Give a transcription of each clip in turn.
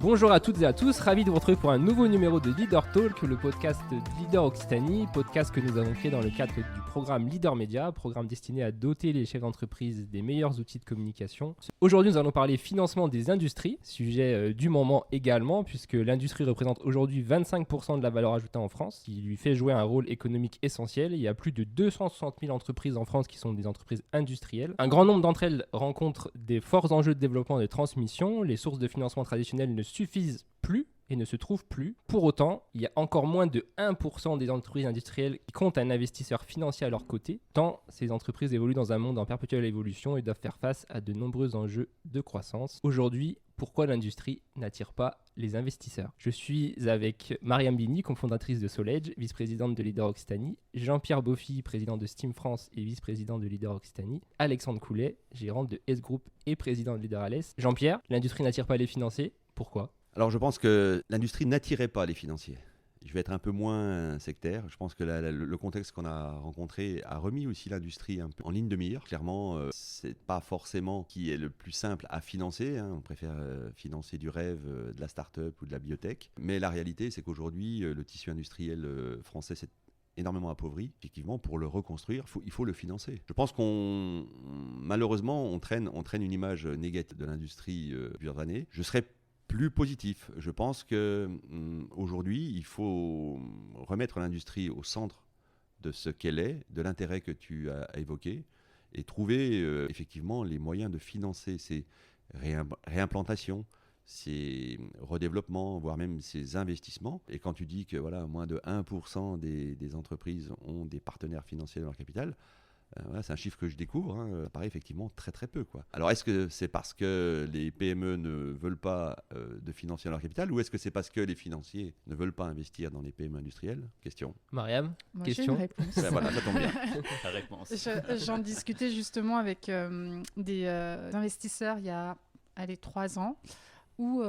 Bonjour à toutes et à tous, ravi de vous retrouver pour un nouveau numéro de Leader Talk, le podcast de Leader Occitanie, podcast que nous avons créé dans le cadre du programme Leader Média, programme destiné à doter les chefs d'entreprise des meilleurs outils de communication. Aujourd'hui, nous allons parler financement des industries, sujet du moment également, puisque l'industrie représente aujourd'hui 25% de la valeur ajoutée en France, qui lui fait jouer un rôle économique essentiel. Il y a plus de 260 000 entreprises en France qui sont des entreprises industrielles. Un grand nombre d'entre elles rencontrent des forts enjeux de développement et de transmission. Les sources de financement traditionnelles ne suffisent plus et ne se trouvent plus. Pour autant, il y a encore moins de 1% des entreprises industrielles qui comptent un investisseur financier à leur côté, tant ces entreprises évoluent dans un monde en perpétuelle évolution et doivent faire face à de nombreux enjeux de croissance. Aujourd'hui, pourquoi l'industrie n'attire pas les investisseurs ? Je suis avec Mariam Bini, cofondatrice de Solage, vice-présidente de Leader Occitanie, Jean-Pierre Boffy, président de Steam France et vice-président de Leader Occitanie, Alexandre Coulet, gérant de S-Group et président de Leader Alès. Jean-Pierre, l'industrie n'attire pas les financiers, pourquoi ? Alors je pense que l'industrie n'attirait pas les financiers. Je vais être un peu moins sectaire. Je pense que le contexte qu'on a rencontré a remis aussi l'industrie un peu en ligne de mire. Clairement, c'est pas forcément qui est le plus simple à financer. On préfère financer du rêve, de la start-up ou de la biotech. Mais la réalité, c'est qu'aujourd'hui, le tissu industriel français s'est énormément appauvri. Effectivement, pour le reconstruire, il faut le financer. Je pense malheureusement, on traîne une image négative de l'industrie depuis plusieurs années. Je serais plus positif. Je pense qu'aujourd'hui, il faut remettre l'industrie au centre de ce qu'elle est, de l'intérêt que tu as évoqué, et trouver effectivement les moyens de financer ces réimplantations, ces redéveloppements, voire même ces investissements. Et quand tu dis que moins de 1% des entreprises ont des partenaires financiers dans leur capital, c'est un chiffre que je découvre, ça paraît effectivement très très peu, quoi. Alors est-ce que c'est parce que les PME ne veulent pas de financiers dans leur capital, ou est-ce que c'est parce que les financiers ne veulent pas investir dans les PME industrielles ? Question. Mariam, Moi, question. j'ai une réponse. Voilà, ça tombe bien. La réponse. J'en discutais justement avec des investisseurs il y a 3 ans, où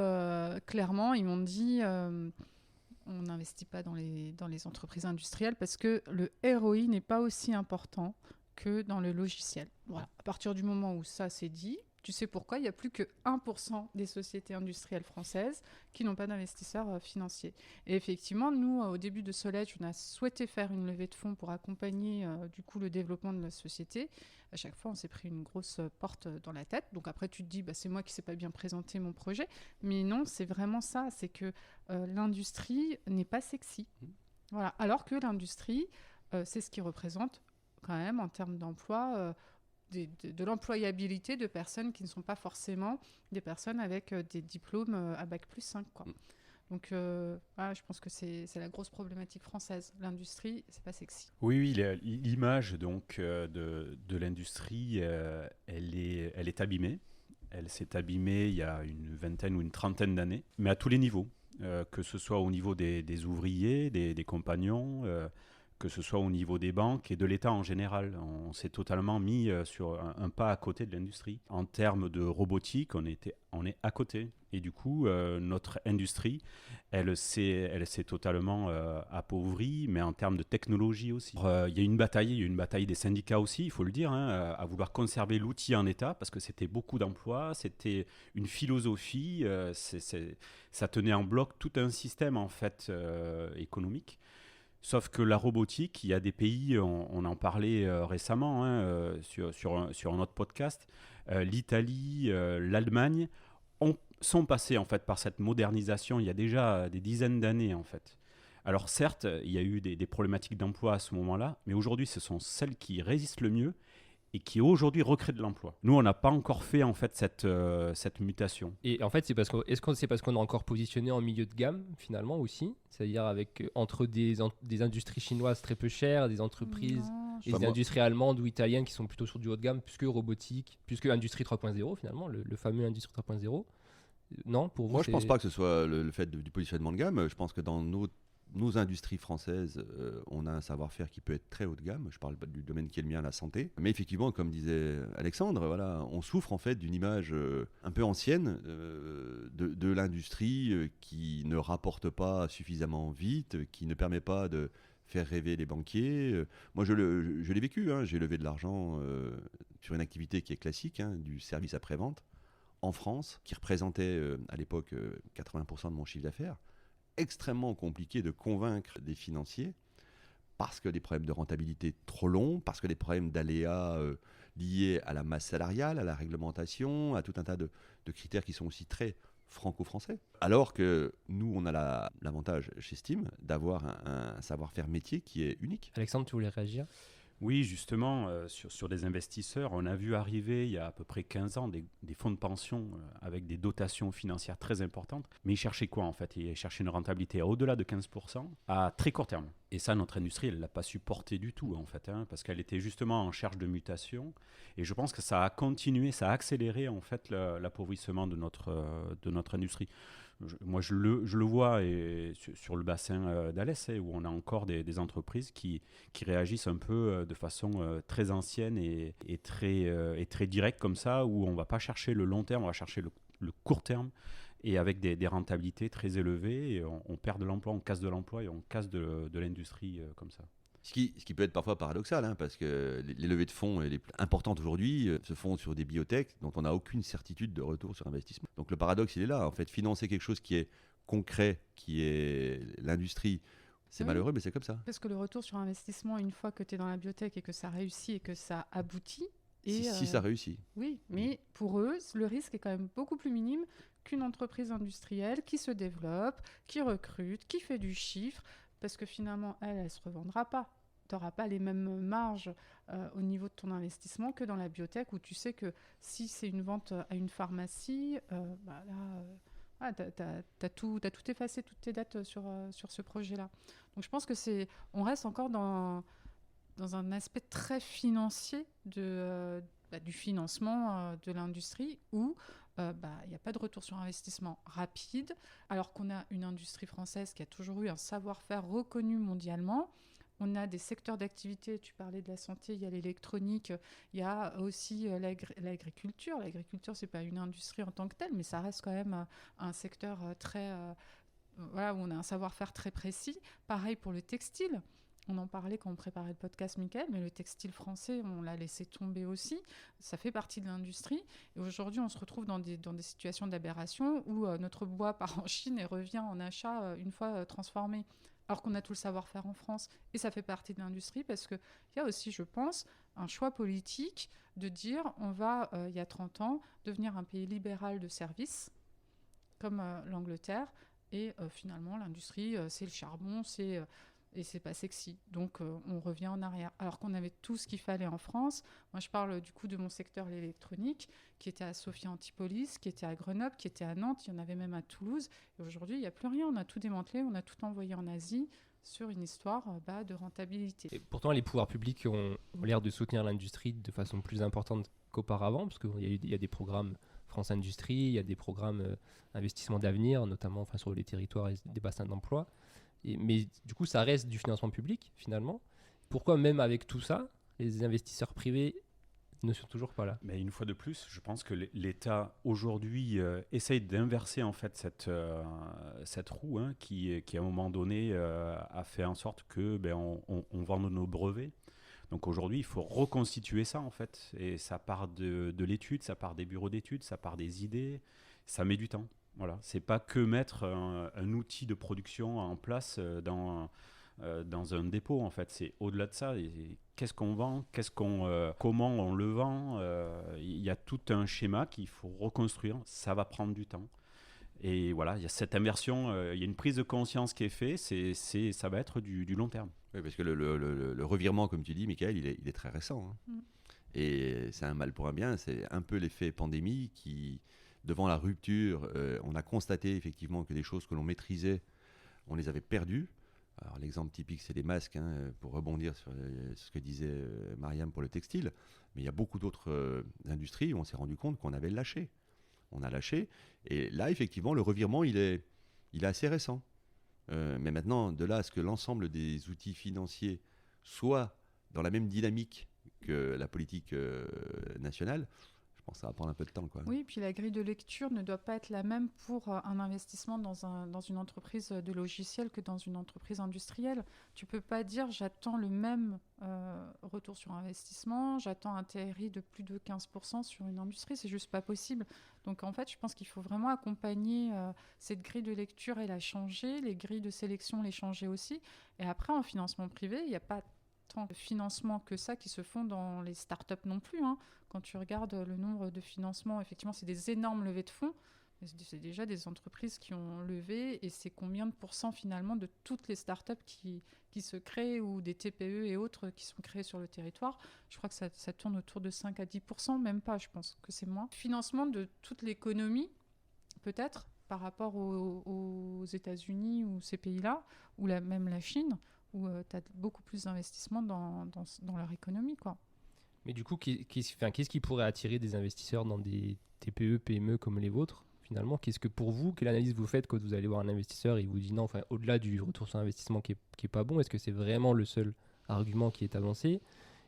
clairement ils m'ont dit on n'investit pas dans les entreprises industrielles parce que le ROI n'est pas aussi important que dans le logiciel. Voilà. À partir du moment où ça c'est dit, tu sais pourquoi il n'y a plus que 1% des sociétés industrielles françaises qui n'ont pas d'investisseurs financiers. Et effectivement, nous, au début de Solage, on a souhaité faire une levée de fonds pour accompagner du coup le développement de la société. À chaque fois, on s'est pris une grosse porte dans la tête. Donc après, tu te dis, c'est moi qui ne sais pas bien présenter mon projet. Mais non, c'est vraiment ça. C'est que l'industrie n'est pas sexy. Voilà. Alors que l'industrie, c'est ce qui représente quand même en termes d'emploi, de l'employabilité de personnes qui ne sont pas forcément des personnes avec des diplômes à bac plus 5, quoi. Donc je pense que c'est la grosse problématique française. L'industrie, c'est pas sexy. Oui, l'image donc de l'industrie, elle est abîmée. Elle s'est abîmée il y a une vingtaine ou une trentaine d'années, mais à tous les niveaux, que ce soit au niveau des ouvriers, des compagnons, que ce soit au niveau des banques et de l'État en général. On s'est totalement mis sur un pas à côté de l'industrie. En termes de robotique, on est à côté. Et du coup, notre industrie, elle s'est totalement appauvrie, mais en termes de technologie aussi. Il y a une bataille des syndicats aussi, il faut le dire, à vouloir conserver l'outil en état, parce que c'était beaucoup d'emplois, c'était une philosophie, ça tenait en bloc tout un système en fait économique. Sauf que la robotique, il y a des pays, on en parlait récemment sur un autre podcast, l'Italie, l'Allemagne sont passés en fait par cette modernisation il y a déjà des dizaines d'années en fait. Alors certes, il y a eu des problématiques d'emploi à ce moment-là, mais aujourd'hui ce sont celles qui résistent le mieux et qui aujourd'hui recréent de l'emploi. Nous, on n'a pas encore fait en fait cette mutation. Et en fait, c'est parce qu'on est encore positionné en milieu de gamme finalement aussi, c'est-à-dire avec entre des industries chinoises très peu chères, des entreprises et des industries allemandes ou italiennes qui sont plutôt sur du haut de gamme, plus que robotique, plus que industrie 3.0 finalement, le fameux industrie 3.0. Non, pour vous, moi, je pense pas que ce soit le fait du positionnement de gamme. Je pense que dans nos industries françaises, on a un savoir-faire qui peut être très haut de gamme. Je parle du domaine qui est le mien, la santé. Mais effectivement, comme disait Alexandre, on souffre en fait d'une image un peu ancienne de l'industrie qui ne rapporte pas suffisamment vite, qui ne permet pas de faire rêver les banquiers. Moi, je l'ai vécu. J'ai levé de l'argent sur une activité qui est classique, du service après-vente. en France, qui représentait à l'époque 80% de mon chiffre d'affaires, extrêmement compliqué de convaincre des financiers parce que des problèmes de rentabilité trop longs, parce que des problèmes d'aléas liés à la masse salariale, à la réglementation, à tout un tas de critères qui sont aussi très franco-français. Alors que nous, on a l'avantage chez Steam d'avoir un savoir-faire métier qui est unique. Alexandre, tu voulais réagir ? Oui, justement, sur des investisseurs, on a vu arriver il y a à peu près 15 ans des fonds de pension avec des dotations financières très importantes. Mais ils cherchaient quoi en fait ? Ils cherchaient une rentabilité au-delà de 15% à très court terme. Et ça, notre industrie, elle ne l'a pas supporté du tout en fait, parce qu'elle était justement en charge de mutation. Et je pense que ça a continué, ça a accéléré en fait l'appauvrissement de notre industrie. Moi, je le vois sur le bassin d'Alès, où on a encore des entreprises qui réagissent un peu de façon très ancienne et très directe comme ça, où on ne va pas chercher le long terme, on va chercher le court terme, et avec des rentabilités très élevées, et on perd de l'emploi, on casse de l'emploi et on casse de l'industrie comme ça. Ce qui peut être parfois paradoxal, parce que les levées de fonds les plus importantes aujourd'hui se font sur des biotech dont on n'a aucune certitude de retour sur investissement. Donc le paradoxe, il est là. En fait, financer quelque chose qui est concret, qui est l'industrie, c'est malheureux, mais c'est comme ça. Parce que le retour sur investissement, une fois que tu es dans la biotech et que ça réussit et que ça aboutit... Si ça réussit. Oui, mais pour eux, le risque est quand même beaucoup plus minime qu'une entreprise industrielle qui se développe, qui recrute, qui fait du chiffre, parce que finalement, elle ne se revendra pas. Tu n'auras pas les mêmes marges au niveau de ton investissement que dans la biotech, où tu sais que si c'est une vente à une pharmacie, tu as tout effacé, toutes tes dettes sur ce projet-là. Donc je pense que on reste encore dans un aspect très financier du financement de l'industrie où il n'y a pas de retour sur investissement rapide, alors qu'on a une industrie française qui a toujours eu un savoir-faire reconnu mondialement. On a des secteurs d'activité, tu parlais de la santé, il y a l'électronique, il y a aussi l'agriculture. L'agriculture, ce n'est pas une industrie en tant que telle, mais ça reste quand même un secteur très... où on a un savoir-faire très précis. Pareil pour le textile. On en parlait quand on préparait le podcast, Mickaël, mais le textile français, on l'a laissé tomber aussi. Ça fait partie de l'industrie. Et aujourd'hui, on se retrouve dans des situations d'aberration où notre bois part en Chine et revient en achat une fois transformé. Alors qu'on a tout le savoir-faire en France. Et ça fait partie de l'industrie parce qu'il y a aussi, je pense, un choix politique de dire on va, il y a 30 ans, devenir un pays libéral de services, comme l'Angleterre. Et finalement, l'industrie, c'est le charbon, et c'est pas sexy. Donc, on revient en arrière. Alors qu'on avait tout ce qu'il fallait en France. Moi, je parle du coup de mon secteur, l'électronique, qui était à Sophia Antipolis, qui était à Grenoble, qui était à Nantes. Il y en avait même à Toulouse. Et aujourd'hui, il n'y a plus rien. On a tout démantelé, on a tout envoyé en Asie sur une histoire de rentabilité. Et pourtant, les pouvoirs publics ont l'air de soutenir l'industrie de façon plus importante qu'auparavant, parce qu'il y a des programmes France Industrie, il y a des programmes investissement d'avenir, notamment sur les territoires et des bassins d'emploi. Mais du coup, ça reste du financement public, finalement. Pourquoi, même avec tout ça, les investisseurs privés ne sont toujours pas là ? Mais une fois de plus, je pense que l'État, aujourd'hui, essaye d'inverser en fait cette roue qui, à un moment donné, a fait en sorte que on vende nos brevets. Donc aujourd'hui, il faut reconstituer ça, en fait. Et ça part de l'étude, ça part des bureaux d'études, ça part des idées. Ça met du temps. Voilà, c'est pas que mettre un outil de production en place dans un dépôt en fait, c'est au-delà de ça. Et qu'est-ce qu'on vend, comment on le vend, il y a tout un schéma qu'il faut reconstruire, ça va prendre du temps. Et voilà, il y a cette inversion, il y a une prise de conscience qui est faite, ça va être du long terme. Oui, parce que le revirement, comme tu dis, Mickaël, il est très récent. Et c'est un mal pour un bien, c'est un peu l'effet pandémie qui... Devant la rupture, on a constaté effectivement que des choses que l'on maîtrisait, on les avait perdues. Alors l'exemple typique, c'est les masques, pour rebondir sur ce que disait Mariam pour le textile. Mais il y a beaucoup d'autres industries où on s'est rendu compte qu'on avait lâché. On a lâché. Et là, effectivement, le revirement, il est assez récent. Mais maintenant, de là à ce que l'ensemble des outils financiers soient dans la même dynamique que la politique nationale, je pense que ça va prendre un peu de temps, quoi. Oui, puis la grille de lecture ne doit pas être la même pour un investissement dans une entreprise de logiciel que dans une entreprise industrielle. Tu peux pas dire j'attends le même retour sur investissement, j'attends un TRI de plus de 15% sur une industrie, c'est juste pas possible. Donc en fait, je pense qu'il faut vraiment accompagner cette grille de lecture et la changer, les grilles de sélection les changer aussi. Et après, en financement privé, il n'y a pas tant de financements que ça qui se font dans les startups non plus, hein. Quand tu regardes le nombre de financements, effectivement, c'est des énormes levées de fonds. C'est déjà des entreprises qui ont levé, et c'est combien de pourcents finalement de toutes les startups qui se créent, ou des TPE et autres qui sont créées sur le territoire. Je crois que ça tourne autour de 5 à 10%, même pas, je pense que c'est moins. Financement de toute l'économie, peut-être, par rapport aux États-Unis ou ces pays-là, ou même la Chine, où tu as beaucoup plus d'investissements dans leur économie, quoi. Mais du coup, qu'est-ce qui pourrait attirer des investisseurs dans des TPE, PME comme les vôtres finalement? Qu'est-ce que pour vous, quelle analyse vous faites quand vous allez voir un investisseur et il vous dit non, enfin, au-delà du retour sur investissement qui est pas bon, est-ce que c'est vraiment le seul argument qui est avancé?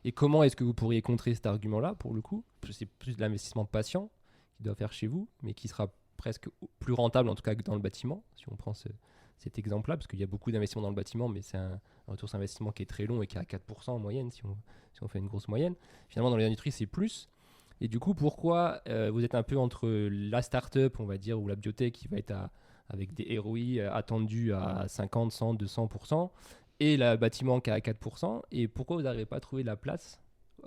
Et comment est-ce que vous pourriez contrer cet argument-là, pour le coup? C'est plus de l'investissement patient qu'il doit faire chez vous, mais qui sera presque plus rentable, en tout cas, que dans le bâtiment, si on prend cet exemple-là, parce qu'il y a beaucoup d'investissements dans le bâtiment, mais c'est un retour sur investissement qui est très long et qui est à 4% en moyenne, si on fait une grosse moyenne. Finalement, dans les industries, c'est plus. Et du coup, pourquoi vous êtes un peu entre la start-up, on va dire, ou la biotech qui va être avec des ROI attendus à 50, 100, 200%, et le bâtiment qui est à 4%, et pourquoi vous n'arrivez pas à trouver la place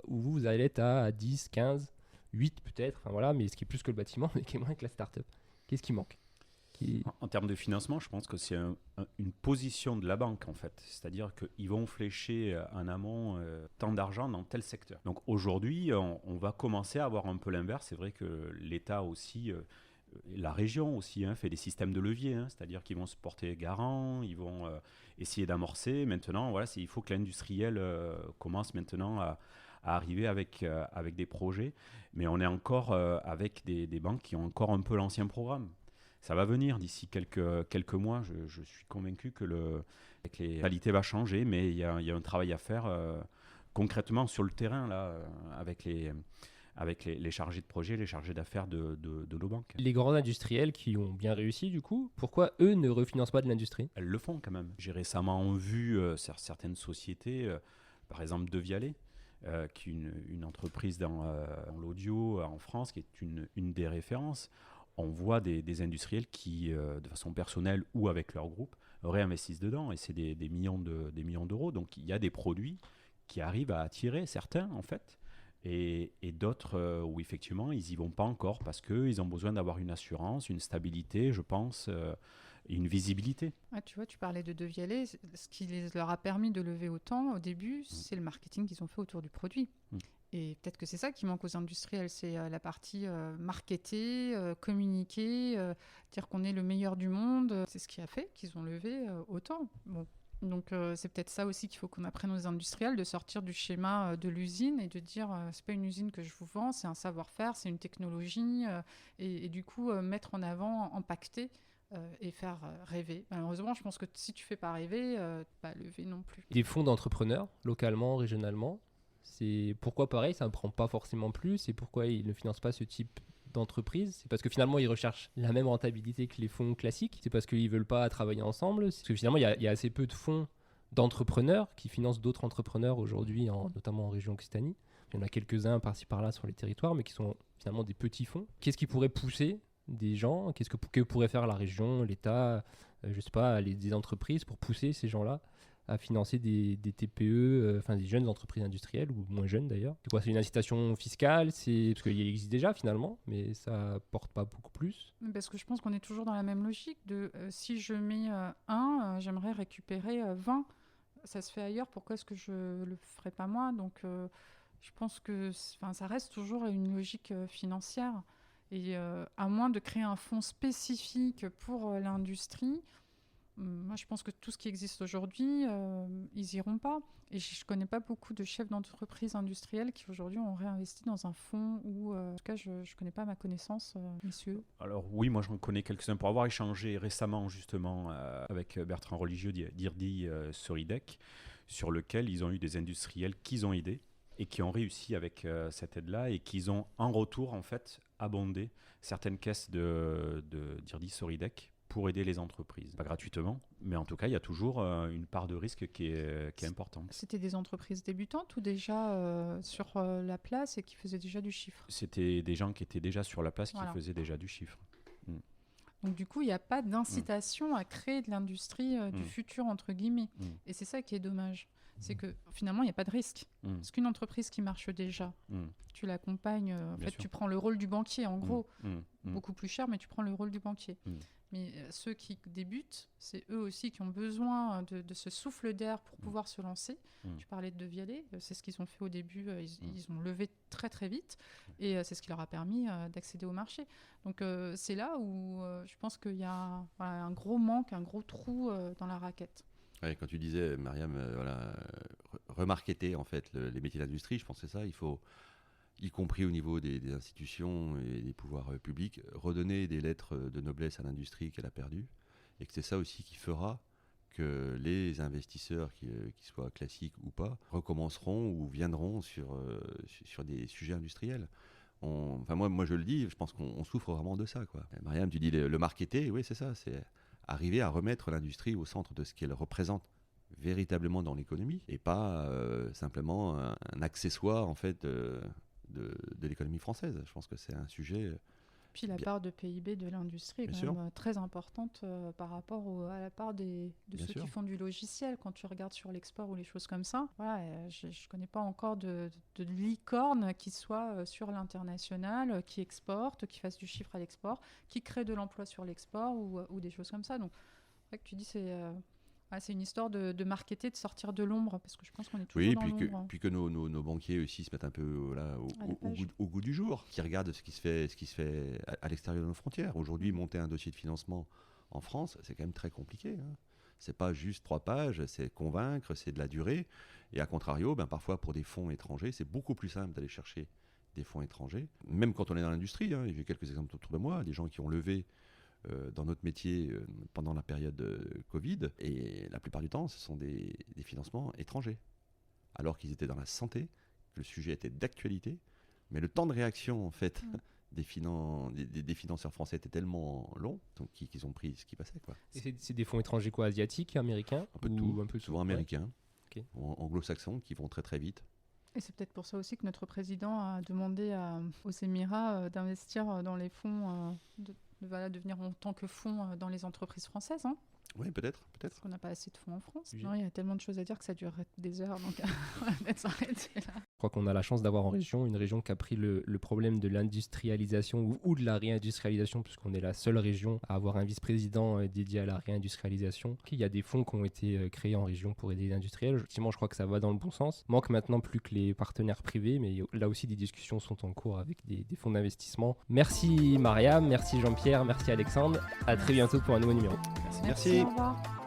où vous allez être à 10, 15, 8 peut-être, enfin voilà, mais ce qui est plus que le bâtiment, mais qui est moins que la start-up. Qu'est-ce qui manque? En termes de financement, je pense que c'est une position de la banque, en fait. C'est-à-dire qu'ils vont flécher en amont tant d'argent dans tel secteur. Donc aujourd'hui, on va commencer à avoir un peu l'inverse. C'est vrai que l'État aussi, la région aussi, fait des systèmes de levier. C'est-à-dire qu'ils vont se porter garant, ils vont essayer d'amorcer. Maintenant, voilà, il faut que l'industriel commence maintenant à arriver avec des projets. Mais on est encore avec des banques qui ont encore un peu l'ancien programme. Ça va venir d'ici quelques mois. Je suis convaincu que les qualités va changer, mais il y a un travail à faire concrètement sur le terrain là, avec les chargés de projet, les chargés d'affaires de nos banques. Les grands industriels qui ont bien réussi, du coup, pourquoi eux ne refinancent pas de l'industrie? Elles le font quand même. J'ai récemment vu certaines sociétés, par exemple De Vialet, qui est une entreprise dans l'audio en France, qui est une des références. On voit des industriels qui, de façon personnelle ou avec leur groupe, réinvestissent dedans, et c'est des millions d'euros. Donc il y a des produits qui arrivent à attirer certains, en fait, et d'autres où effectivement ils n'y vont pas encore parce qu'ils ont besoin d'avoir une assurance, une stabilité, je pense, et une visibilité. Ah, tu vois, tu parlais de Vialet. Ce qui leur a permis de lever autant au début, c'est le marketing qu'ils ont fait autour du produit. Et peut-être que c'est ça qui manque aux industriels, c'est la partie marketer, communiquer, dire qu'on est le meilleur du monde. C'est ce qui a fait qu'ils ont levé autant. Bon. Donc c'est peut-être ça aussi qu'il faut qu'on apprenne aux industriels, de sortir du schéma de l'usine et de dire c'est pas une usine que je vous vends, c'est un savoir-faire, c'est une technologie, et du coup mettre en avant, impacter et faire rêver. Malheureusement, je pense que si tu fais pas rêver, pas lever non plus. Des fonds d'entrepreneurs, localement, régionalement, c'est pourquoi pareil, ça ne prend pas forcément plus, et pourquoi ils ne financent pas ce type d'entreprise? C'est parce que finalement ils recherchent la même rentabilité que les fonds classiques? C'est parce qu'ils ne veulent pas travailler ensemble? Parce que finalement il y a assez peu de fonds d'entrepreneurs qui financent d'autres entrepreneurs aujourd'hui, notamment en région Occitanie. Il y en a quelques-uns par-ci par-là sur les territoires, mais qui sont finalement des petits fonds. Qu'est-ce qui pourrait pousser des gens? Qu'est-ce que pourrait faire la région, l'État, je sais pas, des entreprises pour pousser ces gens-là à financer des TPE, des jeunes entreprises industrielles, ou moins jeunes d'ailleurs? C'est quoi? C'est une incitation fiscale? Parce qu'il existe déjà finalement, mais ça porte pas beaucoup plus. Parce que je pense qu'on est toujours dans la même logique de si je mets 1, j'aimerais récupérer 20. Ça se fait ailleurs, pourquoi est-ce que je le ferais pas moi? Donc je pense que ça reste toujours une logique financière. Et à moins de créer un fonds spécifique pour l'industrie, moi, je pense que tout ce qui existe aujourd'hui, ils iront pas. Et je ne connais pas beaucoup de chefs d'entreprise industriels qui aujourd'hui ont réinvesti dans un fonds ou, en tout cas, je ne connais pas à ma connaissance, messieurs. Alors oui, moi j'en connais quelques-uns pour avoir échangé récemment justement avec Bertrand Religieux d'IRDI Soridec, sur lequel ils ont eu des industriels qu'ils ont aidés et qui ont réussi avec cette aide-là et qui ont en retour en fait abondé certaines caisses d'IRDI Soridec pour aider les entreprises. Pas gratuitement, mais en tout cas, il y a toujours une part de risque qui est importante. C'était des entreprises débutantes ou déjà sur la place et qui faisaient déjà du chiffre? C'était des gens qui étaient déjà sur la place, qui Voilà. faisaient déjà du chiffre. Donc du coup, il n'y a pas d'incitation à créer de l'industrie du futur, entre guillemets. Et c'est ça qui est dommage. C'est que finalement, il n'y a pas de risque. Parce qu'une entreprise qui marche déjà, tu l'accompagnes, en fait, sûr. tu prends le rôle du banquier, en gros. Beaucoup plus cher, mais tu prends le rôle du banquier. Mais ceux qui débutent, c'est eux aussi qui ont besoin de ce souffle d'air pour pouvoir se lancer. Tu parlais de Vialet, c'est ce qu'ils ont fait au début. Ils ont levé très très vite et c'est ce qui leur a permis d'accéder au marché. Donc c'est là où je pense qu'il y a un gros manque, un gros trou dans la raquette. Ouais, quand tu disais, Mariam, remarketer en fait les métiers d'industrie, je pense que c'est ça. Il faut, y compris au niveau des institutions et des pouvoirs publics, redonner des lettres de noblesse à l'industrie qu'elle a perdue. Et que c'est ça aussi qui fera que les investisseurs, qui soient classiques ou pas, recommenceront ou viendront sur des sujets industriels. Moi, je le dis, je pense qu'on souffre vraiment de ça, quoi. Mariam, tu dis le marketer, oui, c'est ça. C'est arriver à remettre l'industrie au centre de ce qu'elle représente véritablement dans l'économie et pas simplement un accessoire, en fait, de l'économie française. Je pense que c'est un sujet... Puis la part de PIB de l'industrie est Bien quand sûr. même très importante par rapport à la part de Bien ceux sûr. qui font du logiciel. Quand tu regardes sur l'export ou les choses comme ça, voilà, je ne connais pas encore de licorne qui soit sur l'international, qui exporte, qui fasse du chiffre à l'export, qui crée de l'emploi sur l'export ou des choses comme ça. Donc, c'est vrai que tu dis c'est une histoire de marketer, de sortir de l'ombre, parce que je pense qu'on est toujours Oui, dans l'ombre. puis que nos banquiers aussi se mettent un peu À la page. au goût du jour, qui regardent ce qui se fait à l'extérieur de nos frontières. Aujourd'hui, monter un dossier de financement en France, c'est quand même très compliqué. Hein. C'est pas juste 3 pages, c'est convaincre, c'est de la durée. Et à contrario, parfois pour des fonds étrangers, c'est beaucoup plus simple d'aller chercher des fonds étrangers. Même quand on est dans l'industrie, hein, j'ai quelques exemples autour de moi, des gens qui ont levé dans notre métier pendant la période Covid, et la plupart du temps, ce sont des financements étrangers, alors qu'ils étaient dans la santé, que le sujet était d'actualité, mais le temps de réaction, en fait, des financeurs français était tellement long, donc qu'ils ont pris ce qui passait, quoi. Et c'est des fonds étrangers quoi, asiatiques, américains Un peu de ou tout, un peu de souvent tout, ouais. américains, Ok. ou anglo-saxons, qui vont très très vite. Et c'est peut-être pour ça aussi que notre président a demandé aux Émirats d'investir dans les fonds, de venir en tant que fonds dans les entreprises françaises. Hein, Oui, peut-être. parce qu'on n'a pas assez de fonds en France. Oui. Non, il y a tellement de choses à dire que ça durerait des heures, donc on va peut-être s'arrêter là. Je crois qu'on a la chance d'avoir en région une région qui a pris le problème de l'industrialisation ou de la réindustrialisation, puisqu'on est la seule région à avoir un vice-président dédié à la réindustrialisation. Il y a des fonds qui ont été créés en région pour aider les industriels. Effectivement, je crois que ça va dans le bon sens. Manque maintenant plus que les partenaires privés, mais là aussi des discussions sont en cours avec des fonds d'investissement. Merci Mariam, merci Jean-Pierre, merci Alexandre. À très bientôt pour un nouveau numéro. Merci. Au revoir.